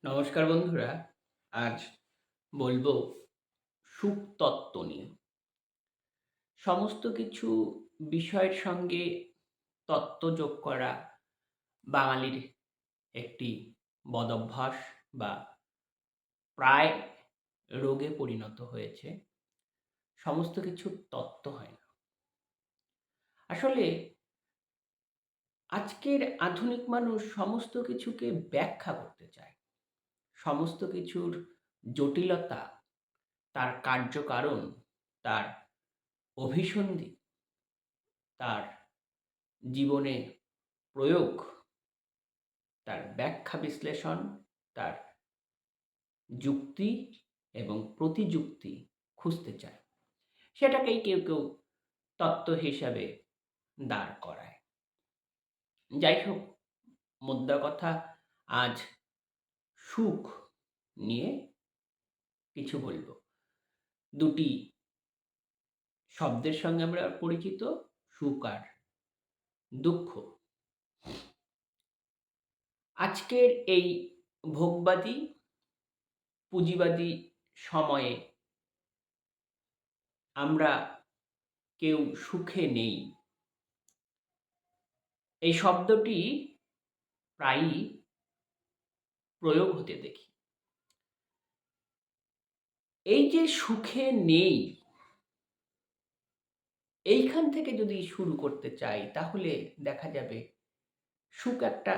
নমস্কার বন্ধুরা। আজ বলবো সুখ তত্ত্ব নিয়ে। সমস্ত কিছু বিষয়ের সঙ্গে তত্ত্ব যোগ করা বাঙালির একটি বদঅভ্যাস বা প্রায় রোগে পরিণত হয়েছে। সমস্ত কিছুর তত্ত্ব হয় না। আসলে আজকের আধুনিক মানুষ সমস্ত কিছুকে ব্যাখ্যা করতে চায়। সমস্ত কিছুর জটিলতা, তার কার্যকারণ, তার অভিসন্ধি, তার জীবনে প্রয়োগ, তার ব্যাখ্যা বিশ্লেষণ, তার যুক্তি এবং প্রতিযুক্তি খুঁজতে চায়। সেটাকেই কেউ কেউ তত্ত্ব হিসাবে দাঁড় করায়। যাই হোক, মোদ্দা কথা, আজ সুখ নিয়ে কিছু বলবো। দুটি শব্দের সঙ্গে আমরা পরিচিত, সুখ আর দুঃখ। আজকের এই ভোগবাদী পুঁজিবাদী সময়ে আমরা কেউ সুখে নেই। এই শব্দটি প্রায়ই প্রয়োগ হতে দেখি। এই যে সুখে নেই, এইখান থেকে যদি শুরু করতে চাই তাহলে দেখা যাবে সুখ একটা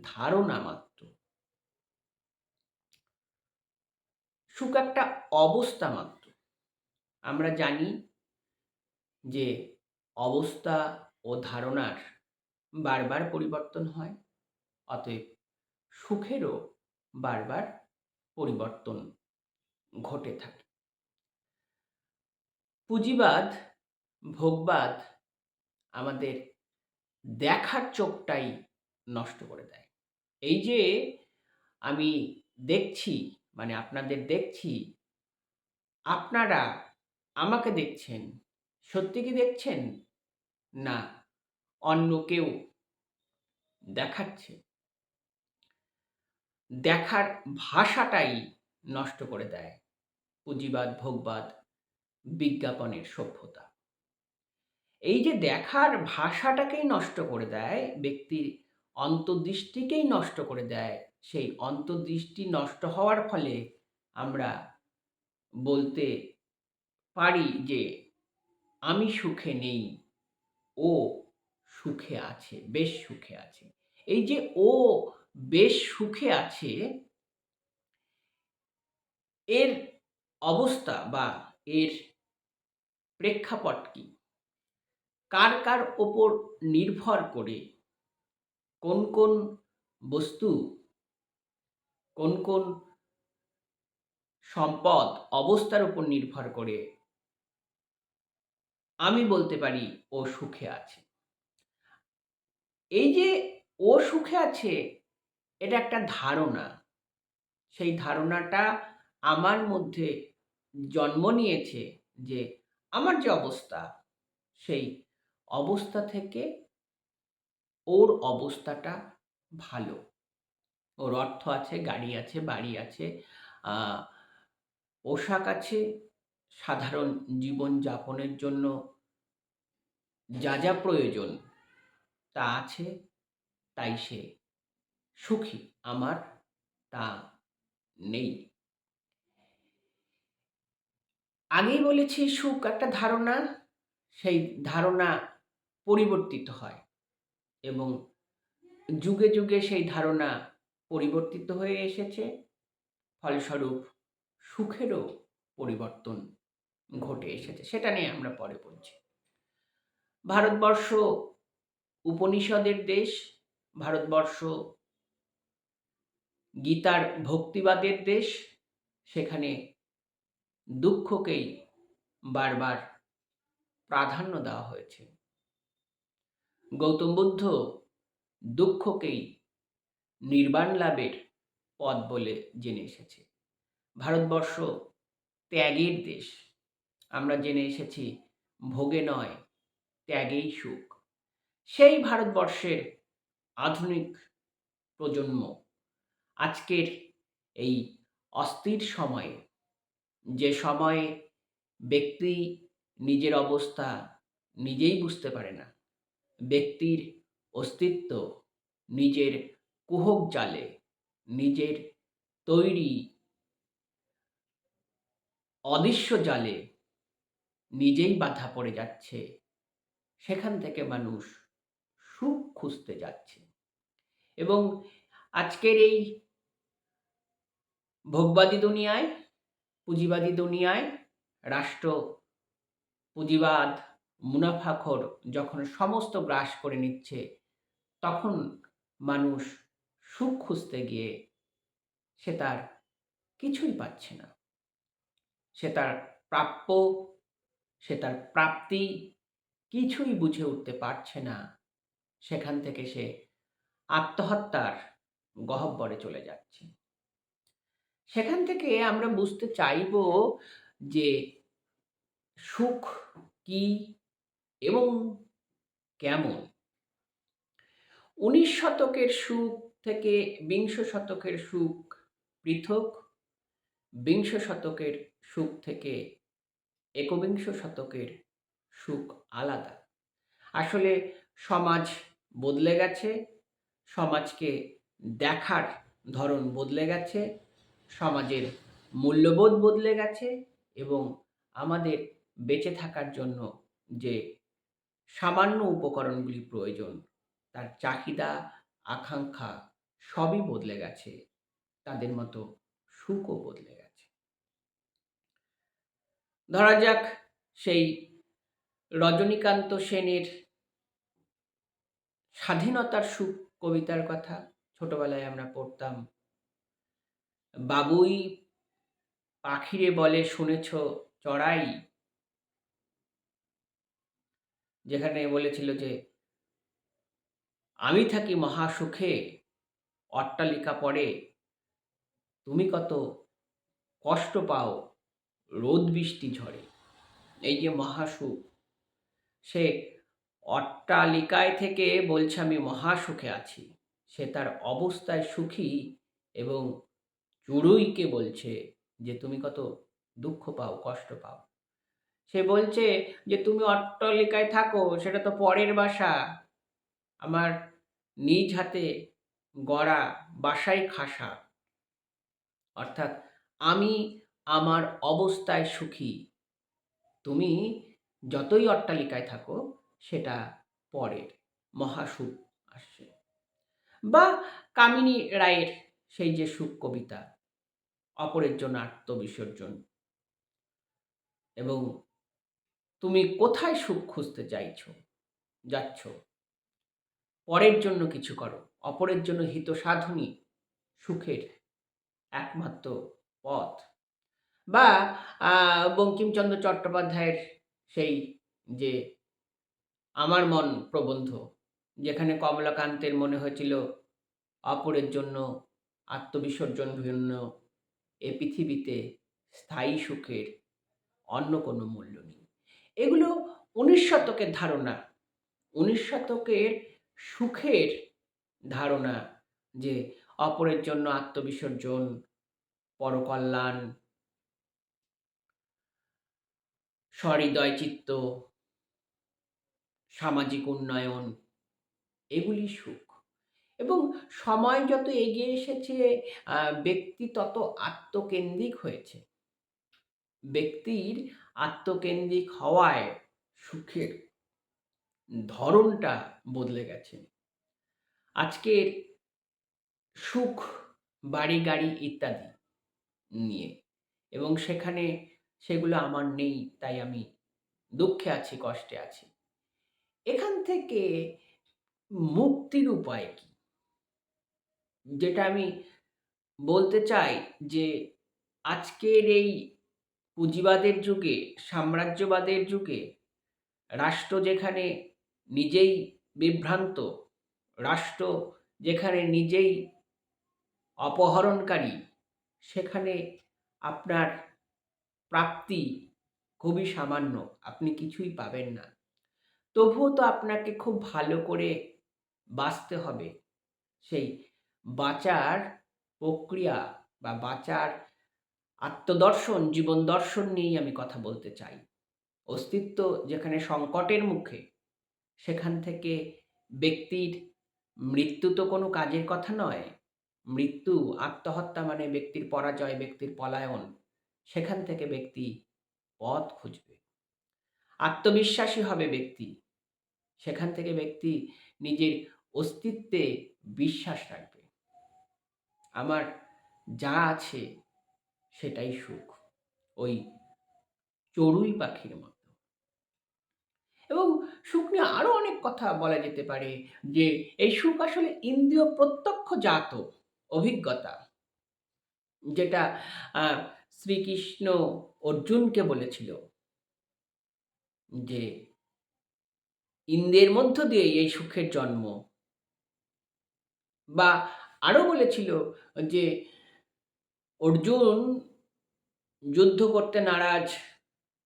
ধারণা মাত্র। সুখ একটা অবস্থা মাত্র। আমরা জানি যে অবস্থা ও ধারণার বারবার পরিবর্তন হয়, অতএব সুখেরও বারবার পরিবর্তন ঘটে থাকে। পুঁজিবাদ, ভোগবাদ আমাদের দেখার চোখটাই নষ্ট করে দেয়। এই যে আমি দেখছি, মানে আপনাদের দেখছি, আপনারা আমাকে দেখছেন, সত্যি কি দেখছেন? না অন্য কেউ দেখাচ্ছে। দেখার ভাষাটাই নষ্ট করে দেয় পুঁজিবাদ, ভোগবাদ, বিজ্ঞাপনের সভ্যতা। এই যে দেখার ভাষাটাকেই নষ্ট করে দেয়, ব্যক্তির অন্তর্দৃষ্টিকেই নষ্ট করে দেয়। সেই অন্তর্দৃষ্টি নষ্ট হওয়ার ফলে আমরা বলতে পারি যে আমি সুখে নেই, ও সুখে আছে, বেশ সুখে আছে। এই যে ও বেশ সুখে আছে, এর অবস্থা বা এর প্রেক্ষাপট কি? কার কার ওপর নির্ভর করে, কোন কোন বস্তু, কোন কোন সম্পদ, অবস্থার উপর নির্ভর করে আমি বলতে পারি ও সুখে আছে। এই যে ও সুখে আছে, এটা একটা ধারণা। সেই ধারণাটা আমার মধ্যে জন্ম নিয়েছে যে আমার যে অবস্থা, সেই অবস্থা থেকে ওর অবস্থাটা ভালো। ওর অর্থ আছে, গাড়ি আছে, বাড়ি আছে, আ পোশাক আছে, সাধারণ জীবনযাপনের জন্য যা যা প্রয়োজন তা আছে, তাই সে সুখী। আমার তা নেই। আগেই বলেছি সুখ একটা ধারণা, সেই ধারণা পরিবর্তিত হয় এবং যুগে যুগে সেই ধারণা পরিবর্তিত হয়ে এসেছে। ফলস্বরূপ সুখেরও পরিবর্তন ঘটে এসেছে। সেটা নিয়ে আমরা পরে বলছি। ভারতবর্ষ উপনিষদের দেশ, ভারতবর্ষ গীতার ভক্তিবাদের দেশ। সেখানে দুঃখকেই বারবার প্রাধান্য দেওয়া হয়েছে। গৌতম বুদ্ধ দুঃখকেই নির্বাণ লাভের পথ বলে জেনে এসেছে। ভারতবর্ষ ত্যাগের দেশ। আমরা জেনে এসেছি ভোগে নয়, ত্যাগেই সুখ। সেই ভারতবর্ষের আধুনিক প্রজন্ম আজকের এই অস্থির সময়ে, যে সময়ে ব্যক্তি নিজের অবস্থা নিজেই বুঝতে পারে না, ব্যক্তির অস্তিত্ব নিজের কুহক জালে, নিজের তৈরি অদৃশ্য জালে নিজেই বাধা পড়ে যাচ্ছে, সেখান থেকে মানুষ সুখ খুঁজতে যাচ্ছে। এবং আজকের এই ভোগবাদী দুনিয়ায়, পুঁজিবাদী দুনিয়ায়, রাষ্ট্র পুঁজিবাদ, মুনাফাখোর যখন সমস্ত গ্রাস করে নিচ্ছে, তখন মানুষ সুখ খুঁজতে গিয়ে সে তার কিছুই পাচ্ছে না। সে তার প্রাপ্য, সে তার প্রাপ্তি কিছুই বুঝে উঠতে পারছে না। সেখান থেকে সে আত্মহত্যার গহ্বরে চলে যাচ্ছে। সেখান থেকে আমরা বুঝতে চাইব যে সুখ কি এবং কেমন। 19 শতকের সুখ থেকে বিংশ শতকের সুখ পৃথক, বিংশ শতকের সুখ থেকে একবিংশ শতকের সুখ আলাদা। আসলে সমাজ বদলে গেছে, সমাজকে দেখার ধরন বদলে গেছে, সমাজের মূল্যবোধ বদলে গেছে এবং আমাদের বেঁচে থাকার জন্য যে সামান্য উপকরণগুলি প্রয়োজন, তার চাহিদা, আকাঙ্ক্ষা সবই বদলে গেছে। তাদের মতো সুখও বদলে গেছে। ধরা যাক সেই রজনীকান্ত সেনের স্বাধীনতার সুখ কবিতার কথা। ছোটবেলায় আমরা পড়তাম, বাবুই পাখিরে বলে শুনেছ চড়াই, যেখানে বলেছিল যে আমি থাকি মহাসুখে, অট্টালিকা পড়ে, তুমি কত কষ্ট পাও রোদ বৃষ্টি ঝড়ে। এই যে মহাসুখ, সে অট্টালিকায় থেকে বলছে আমি মহাসুখে আছি, সে তার অবস্থায় সুখী এবং চড়ুইকে বলছে যে তুমি কত দুঃখ পাও, কষ্ট পাও। সে বলছে যে তুমি অট্টালিকায় থাকো, সেটা তো পরের বাসা, আমার নিজ হাতে গড়া বাসাই খাসা। অর্থাৎ আমি আমার অবস্থায় সুখী, তুমি যতই অট্টালিকায় থাকো সেটা পরের, মহাসুখ আসছে। বা কামিনী রায়ের সেই যে সুখ কবিতা, অপরের জন্য আত্মবিসর্জন, এবং তুমি কোথায় সুখ খুঁজতে যাচ্ছ, পরের জন্য কিছু করো, অপরের জন্য হিত সাধনই সুখের একমাত্র পথ। বা বঙ্কিমচন্দ্র চট্টোপাধ্যায়ের সেই যে আমার মন প্রবন্ধ, যেখানে কমলাকান্তের মনে হয়েছিল অপরের জন্য আত্মবিসর্জন ভিন্ন এ পৃথিবীতে স্থায়ী সুখের অন্য কোনো মূল্য নেই। এগুলো 19 শতকের ধারণা, 19 শতকের সুখের ধারণা, যে অপরের জন্য আত্মবিসর্জন, পরকল্যাণ, সহৃদয় চিত্ত, সামাজিক উন্নয়ন, এগুলি সুখ। এবং সময় যত এগিয়ে এসেছে, ব্যক্তি তত আত্মকেন্দ্রিক হয়েছে। ব্যক্তির আত্মকেন্দ্রিক হওয়ায় সুখের ধরনটা বদলে গেছে। আজকের সুখ বাড়ি গাড়ি ইত্যাদি নিয়ে, এবং সেগুলো আমার নেই, তাই আমি দুঃখে আছি, কষ্টে আছি। এখান থেকে মুক্তির উপায় কি? যেটা আমি বলতে চাই যে আজকের এই পুঁজিবাদের যুগে, সাম্রাজ্যবাদের যুগে, রাষ্ট্র যেখানে নিজেই বিভ্রান্ত, রাষ্ট্র যেখানে নিজেই অপহরণকারী, সেখানে আপনার প্রাপ্তি খুবই সামান্য, আপনি কিছুই পাবেন না। তবুও তো আপনাকে খুব ভালো করে বাঁচতে হবে। সেই বাঁচার প্রক্রিয়া বা বাঁচার আত্মদর্শন, জীবন দর্শন নিয়েই আমি কথা বলতে চাই। অস্তিত্ব যেখানে সংকটের মুখে, সেখান থেকে ব্যক্তির মৃত্যু তো কোনো কাজের কথা নয়। মৃত্যু, আত্মহত্যা মানে ব্যক্তির পরাজয়, ব্যক্তির পলায়ন। সেখান থেকে ব্যক্তি পথ খুঁজবে। আত্মবিশ্বাসী হবে ব্যক্তি। সেখান থেকে ব্যক্তি নিজের অস্তিত্বে বিশ্বাস রাখবে। আমার যা আছে সেটাই সুখ। ওই চড়ুই পাখির মতো। এবং সুখ নিয়ে আরো অনেক কথা বলা যেতে পারে, যে এই সুখ আসলে ইন্দ্রিয় প্রত্যক্ষজাত অভিজ্ঞতা, যেটা শ্রীকৃষ্ণ অর্জুনকে বলেছিল যে ইন্দ্রিয়ের মধ্য দিয়ে এই সুখের জন্ম। বা আরো বলেছিল যে অর্জুন যুদ্ধ করতে নারাজ,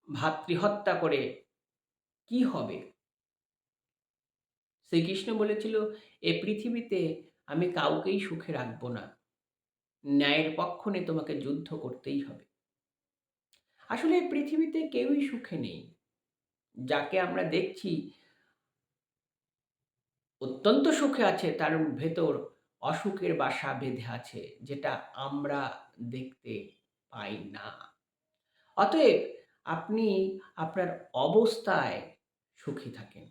ভাতৃহত্যা করে কি হবে? শ্রীকৃষ্ণ বলেছিল, এ পৃথিবীতে আমি কাউকেই সুখে রাখবো না। ন্যায়ের পক্ষ নিয়ে তোমাকে যুদ্ধ করতেই হবে। আসলে এই পৃথিবীতে কেউই সুখে নেই। যাকে আমরা দেখছি অত্যন্ত সুখে আছে, তার ভেতর অসুখের বাসা বেঁধে আছে, যেটা আমরা দেখতে পাই না। অতএব আপনি আপনার অবস্থায় সুখী থাকেন।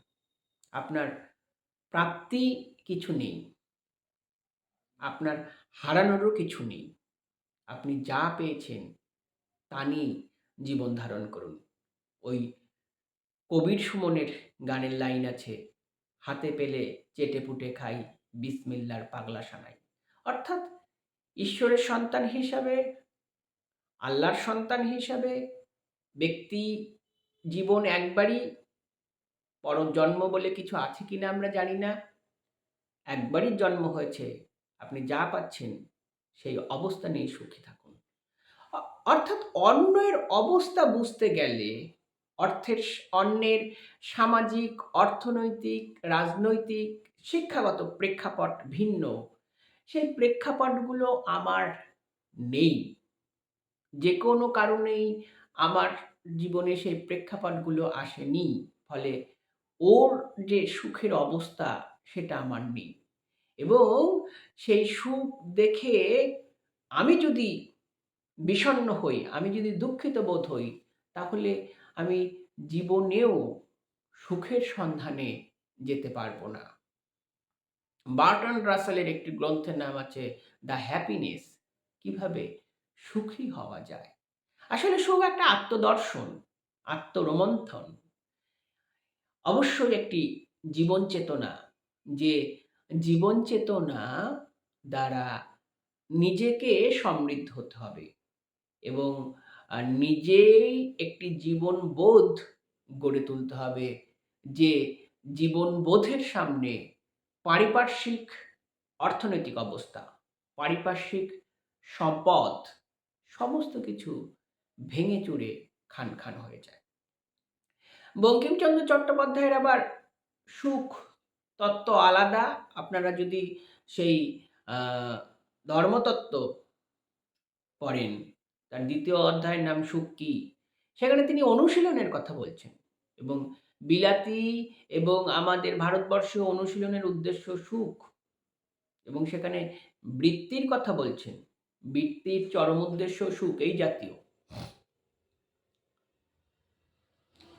আপনার প্রাপ্তি কিছু নেই, আপনার হারানোরও কিছু নেই। আপনি যা পেয়েছেন তা নিয়েই জীবন ধারণ করুন। ওই কবির সুমনের গানের লাইন আছে, হাতে পেলে চেটেপুটে খাই, বিসমিল্লার পাগলা সানাই। অর্থাৎ ঈশ্বরের সন্তান হিসাবে, আল্লাহর সন্তান হিসাবে ব্যক্তি জীবন একবারই, পরজন্ম বলে কিছু আছে কিনা আমরা জানি না। একবারই জন্ম হয়েছে, আপনি যা পাচ্ছেন সেই অবস্থা নিয়ে সুখী থাকুন। অর্থাৎ অন্যের অবস্থা বুঝতে গেলে অন্যের সামাজিক, অর্থনৈতিক, রাজনৈতিক, শিক্ষাগত প্রেক্ষাপট ভিন্ন। সেই প্রেক্ষাপটগুলো আমার নেই। যে কোনো কারণেই আমার জীবনে সেই প্রেক্ষাপটগুলো আসেনি। ফলে ওর যে সুখের অবস্থা সেটা আমার নেই। এবং সেই সুখ দেখে আমি যদি বিষণ্ণ হই, আমি যদি দুঃখিত বোধ হই, তাহলে আমি জীবনেও সুখের সন্ধানে যেতে পারবো না। বার্ট্রান্ড রাসেলের একটি গ্রন্থের নাম আছে দ্য হ্যাপিনেস, কিভাবে সুখী হওয়া যায়। আসলে সুখ একটা আত্মদর্শন, আত্মরোমন্থন, অবশ্যই একটি জীবন চেতনা, যে জীবন চেতনা দ্বারা নিজেকে সমৃদ্ধ হতে হবে এবং নিজেই একটি জীবনবোধ গড়ে তুলতে হবে, যে জীবনবোধের সামনে পারিপার্শ্বিক অর্থনৈতিক অবস্থা, পারিপার্শ্বিক সম্পদ, সমস্ত কিছু ভেঙে চুরে খান খান হয়ে যায়। বঙ্কিমচন্দ্র চট্টোপাধ্যায়ের আবার সুখ তত্ত্ব আলাদা। আপনারা যদি সেই ধর্মতত্ত্ব পড়েন, তার দ্বিতীয় অধ্যায়ের নাম সুখ কি, সেখানে তিনি অনুশীলনের কথা বলছেন এবং বিলাতি এবং আমাদের ভারতবর্ষীয় অনুশীলনের উদ্দেশ্য সুখ, এবং সেখানে বৃত্তির কথা বলছেন। বৃত্তির চরম উদ্দেশ্য সুখ, এই জাতীয়।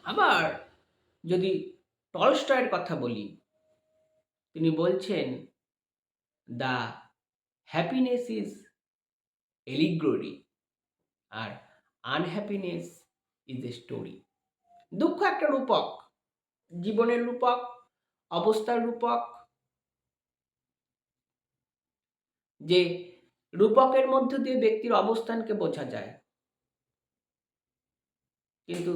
আবার যদি টলস্টয়ের কথা বলি, তিনি বলছেন দ্য হ্যাপিনেস ইজ এলিগ্ররি আর আনহ্যাপিনেস ইজ এ স্টোরি। দুঃখ একটা রূপক, জীবনের রূপক, অবস্থার রূপক, যে রূপকের মধ্য দিয়ে ব্যক্তির অবস্থানকে বোঝা যায়, কিন্তু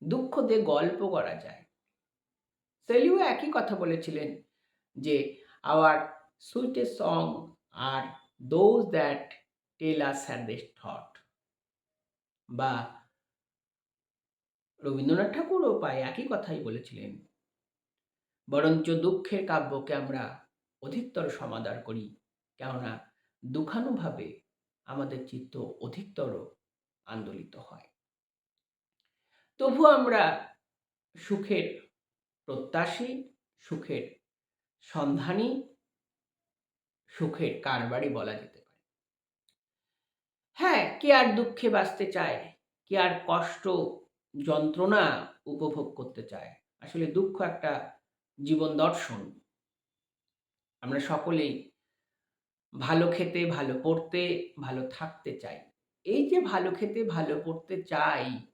দুঃখ দিয়ে গল্প করা যায়। সেলিউ একই কথা বলেছিলেন যে our sweetest song are those that tell us saddest thought. বা রবীন্দ্রনাথ ঠাকুরও প্রায় একই কথাই বলেছিলেন, বরঞ্চ দুঃখের কাব্যকে আমরা অধিকতর সমাদর করি, কেননা দুঃখানুভাবে আমাদের চিত্ত অধিকতর আন্দোলিত হয়। তবু আমরা সুখের প্রত্যাশী, সুখের সন্ধানী, সুখের কারবারি বলা যেতে পারে। হ্যাঁ, কে আর দুঃখে বাঁচতে চায়? কে আর কষ্ট, যন্ত্রণা উপভোগ করতে চায়? আসলে দুঃখ একটা জীবন দর্শন। আমরা সকলেই ভালো খেতে, ভালো পড়তে, ভালো থাকতে চাই। এই যে ভালো খেতে, ভালো পড়তে চাই,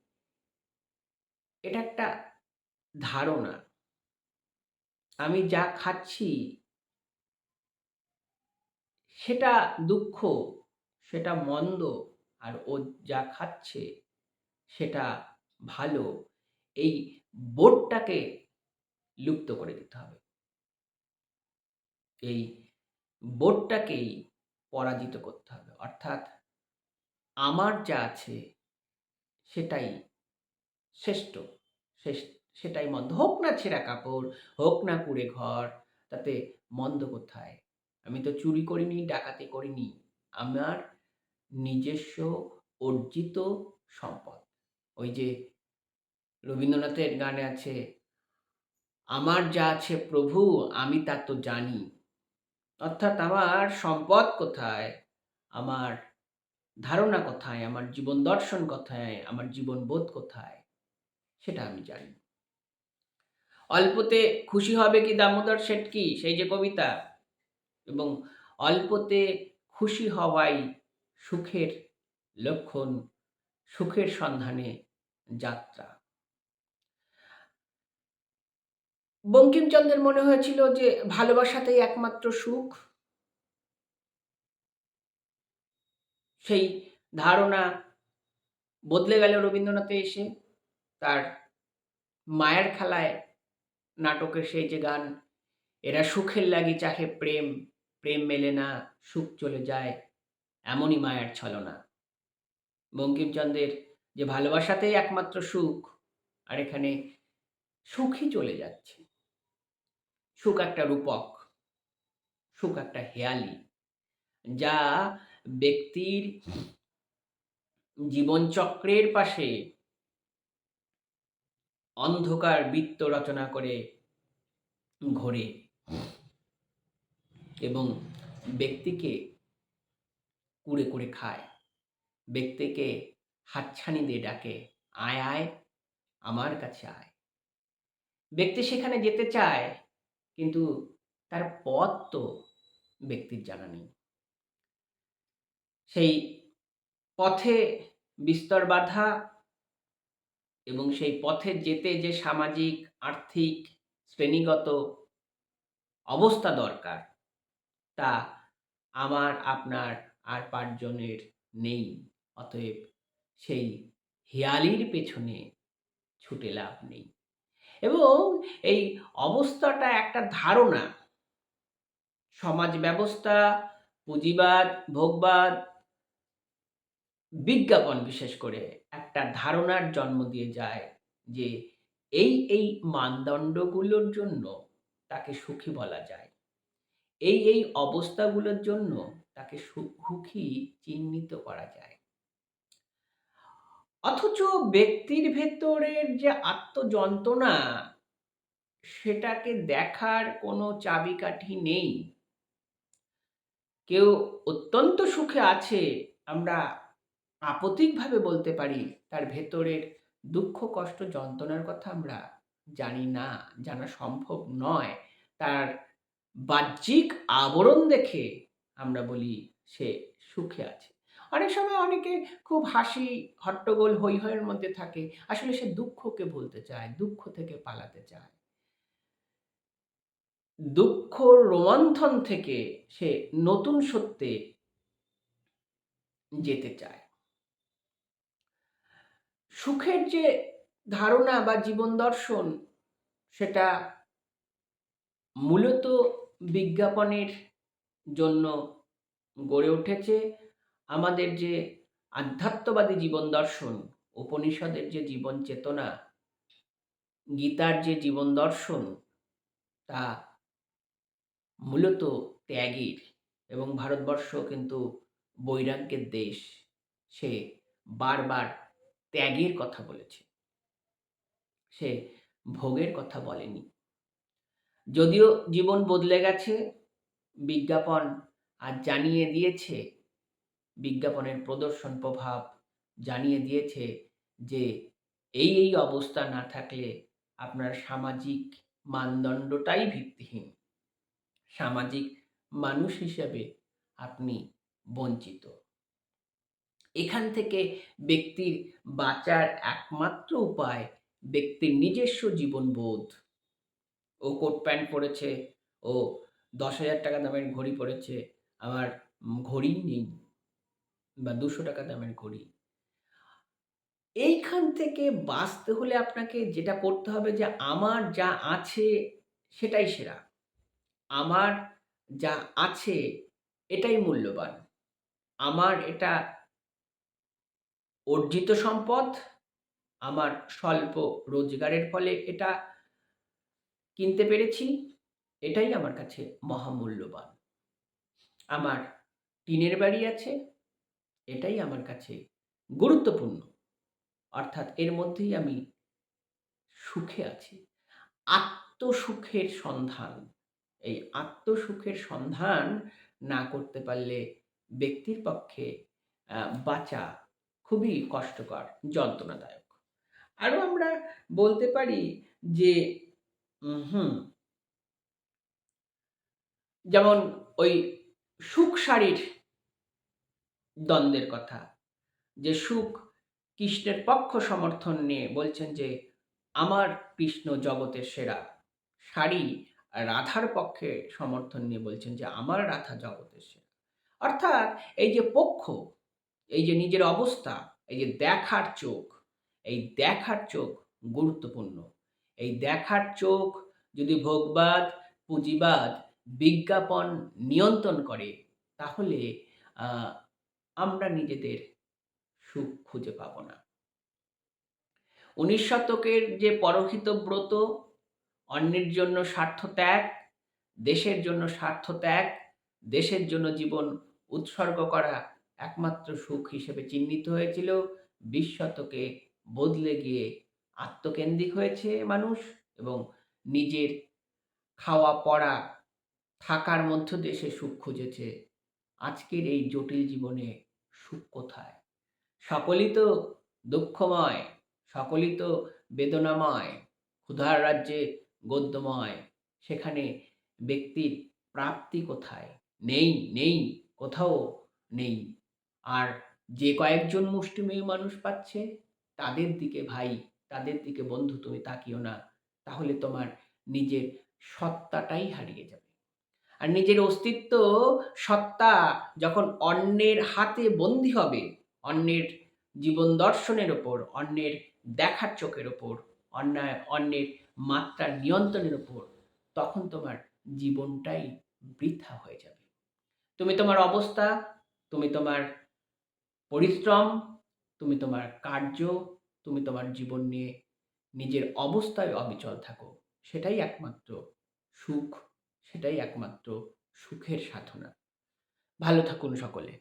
এটা একটা ধারণা। আমি যা খাচ্ছি সেটা দুঃখ, সেটা মন্দ, আর ও যা খাচ্ছে সেটা ভালো। এই বোধটাকে লুপ্ত করে দিতে হবে। এই বোধটাকেই পরাজিত করতে হবে। অর্থাৎ আমার যা আছে সেটাই শ্রেষ্ঠ, শেষ সেটাই মন্দ। হোক না ছেঁড়া কাপড়, হোক না কুঁড়ে ঘর, তাতে মন্দ কোথায়? আমি তো চুরি করিনি, ডাকাতি করিনি। আমার নিজস্ব অর্জিত সম্পদ। ওই যে রবীন্দ্রনাথের গানে আছে, "আমার যা আছে প্রভু আমি তা তো জানি।" অর্থাৎ আমার সম্পদ কোথায়? আমার ধারণা কোথায়? আমার জীবন দর্শন কোথায়? আমার জীবনবোধ কোথায়? সেটা আমি জানি। অল্পতে খুশি হবে কি দামোদর শেঠকি, সেই যে কবিতা, এবং অল্পতে খুশি হওয়াই সুখের লক্ষণ, সুখের সন্ধানে যাত্রা। বঙ্কিমচন্দ্রের মনে হয়েছিল যে ভালোবাসাতেই একমাত্র সুখ। সেই ধারণা বদলে গেল রবীন্দ্রনাথে এসে। তার মায়ের খেলায় নাটকের সেই যে গান, "এরা সুখের লাগি চাহে প্রেম, প্রেম মেলে না, সুখ চলে যায়, এমনই মায়ার ছলনা।" বঙ্কিমচন্দ্রের যে ভালোবাসাতেই একমাত্র সুখ, আর এখানে সুখই চলে যাচ্ছে। সুখ একটা রূপক, সুখ একটা হেঁয়ালি, যা ব্যক্তির জীবনচক্রের পাশে অন্ধকার বৃত্ত রচনা করে ঘোরে এবং ব্যক্তিকে কুরে কুরে খায়। ব্যক্তিকে হাতছানি দিয়ে ডাকে, "আয় আয়, আমার কাছে আয়।" ব্যক্তি সেখানে যেতে চায়, কিন্তু তার পথ তো ব্যক্তির জানা নেই। সেই পথে বিস্তর বাধা, এবং সেই পথে যেতে যে সামাজিক, আর্থিক, শ্রেণীগত অবস্থা দরকার, তা আমার, আপনার আর ৫ জনের নেই। অতএব সেই হেঁয়ালির পেছনে ছুটে লাভ নেই। এবং এই অবস্থাটা একটা ধারণা। সমাজ ব্যবস্থা, পুঁজিবাদ, ভোগবাদ, বিজ্ঞাপন বিশেষ করে একটা ধারণার জন্ম দিয়ে যায় যে এই মানদণ্ডগুলোর জন্য তাকে সুখী বলা যায়। এই অবস্থাগুলোর জন্য তাকে সুখী চিহ্নিত করা যায়। অথচ ব্যক্তির ভেতরের যে আত্মযন্ত্রণা, সেটাকে দেখার কোনো চাবিকাঠি নেই। কেউ অত্যন্ত সুখে আছে, আমরা আপত্তিকভাবে বলতে পারি, তার ভেতরের দুঃখ, কষ্ট, যন্ত্রণার কথা আমরা জানি না, জানা সম্ভব নয়। তার বাহ্যিক আবরণ দেখে আমরা বলি সে সুখে আছে। অনেক সময় অনেকে খুব হাসি, হট্টগোল, হৈ হৈয়ের মধ্যে থাকে। আসলে সে দুঃখকে ভুলতে চায়, দুঃখ থেকে পালাতে চায়। দুঃখ রোমন্থন থেকে সে নতুন সত্যে যেতে চায়। সুখের যে ধারণা বা জীবন দর্শন, সেটা মূলত বিজ্ঞাপনের জন্য গড়ে উঠেছে। আমাদের যে আধ্যাত্মবাদী জীবন দর্শন, উপনিষদের যে জীবন চেতনা, গীতার যে জীবন দর্শন, তা মূলত ত্যাগের, এবং ভারতবর্ষ কিন্তু বৈরাগ্যের দেশ। সে বারবার ত্যাগের কথা বলেছে, সে ভোগের কথা বলেনি। যদিও জীবন বদলে গেছে, বিজ্ঞাপন আজ জানিয়ে দিয়েছে, বিজ্ঞাপনের প্রদর্শন প্রভাব জানিয়ে দিয়েছে যে এই অবস্থা না থাকলে আপনার সামাজিক মানদণ্ডটাই ভিত্তিহীন। সামাজিক মানুষ হিসেবে আপনি বঞ্চিত। এখান থেকে ব্যক্তির বাঁচার একমাত্র উপায় ব্যক্তির নিজস্ব জীবনবোধ। ও কোট প্যান্ট পরেছে, ও ১০,০০০ টাকা দামের ঘড়ি পরেছে, আমার ঘড়িই নেই, বা ২০০ টাকা দামের ঘড়ি। এইখান থেকে বাঁচতে হলে আপনাকে যেটা করতে হবে যে আমার যা আছে সেটাই সেরা। আমার যা আছে এটাই মূল্যবান। আমার এটা অর্জিত সম্পদ, আমার স্বল্প রোজগারের ফলে এটা কিনতে পেরেছি, এটাই আমার কাছে মহামূল্যবান। আমার টিনের বাড়ি আছে, এটাই আমার কাছে গুরুত্বপূর্ণ। অর্থাৎ এর মধ্যেই আমি সুখে আছি। আত্মসুখের সন্ধান, এই আত্মসুখের সন্ধান না করতে পারলে ব্যক্তির পক্ষে বাঁচা খুবই কষ্টকর, যন্ত্রণাদায়ক। আরও আমরা বলতে পারি যে যেমন ওই সুখ শারীর দ্বন্দ্বের কথা, যে সুখ কৃষ্ণের পক্ষ সমর্থন নিয়ে বলছেন যে আমার কৃষ্ণ জগতের সেরা, শারী রাধার পক্ষে সমর্থন নিয়ে বলছেন যে আমার রাধা জগতের সেরা। অর্থাৎ এই যে পক্ষ, এই যে নিজের অবস্থা, এই যে দেখার চোখ, এই দেখার চোখ গুরুত্বপূর্ণ। এই দেখার চোখ যদি ভোগবাদ, পুঁজিবাদ, বিজ্ঞাপন নিয়ন্ত্রণ করে, তাহলে আমরা নিজেদের সুখ খুঁজে পাব না। ১৯ শতকের যে পরহিত ব্রত, অন্যের জন্য স্বার্থ ত্যাগ, দেশের জন্য স্বার্থ ত্যাগ, দেশের জন্য জীবন উৎসর্গ করা একমাত্র সুখ হিসেবে চিহ্নিত হয়েছিল। ২০ শতকে বদলে গিয়ে আত্মকেন্দ্রিক হয়েছে মানুষ এবং নিজের খাওয়া পড়া থাকার মধ্য দিয়ে সে সুখ খুঁজেছে। আজকের এই জটিল জীবনে সুখ কোথায়? সকলই তো দুঃখময়, সকলই তো বেদনাময়, ক্ষুধার রাজ্যে গদ্যময়। সেখানে ব্যক্তির প্রাপ্তি কোথায়? নেই, কোথাও নেই। আর যে কয়েকজন মুষ্টিমেয় মানুষ পাচ্ছে, তাদের দিকে ভাই, তাদের দিকে বন্ধু তুমি তাকিও না। তাহলে তোমার নিজের সত্তাটাই হারিয়ে যাবে। আর নিজের অস্তিত্ব, সত্তা যখন অন্যের হাতে বন্দী হবে, অন্যের জীবন দর্শনের ওপর, অন্যের দেখার চোখের ওপর, অন্যের মাত্রার নিয়ন্ত্রণের ওপর, তখন তোমার জীবনটাই বৃথা হয়ে যাবে। তুমি তোমার অবস্থা, তুমি তোমার পরিশ্রম, তুমি তোমার কার্য, তুমি তোমার জীবন নিয়ে নিজের অবস্থায় অবিচল থাকো। সেটাই একমাত্র সুখ, সেটাই একমাত্র সুখের সাধনা। ভালো থাকুন সকলে।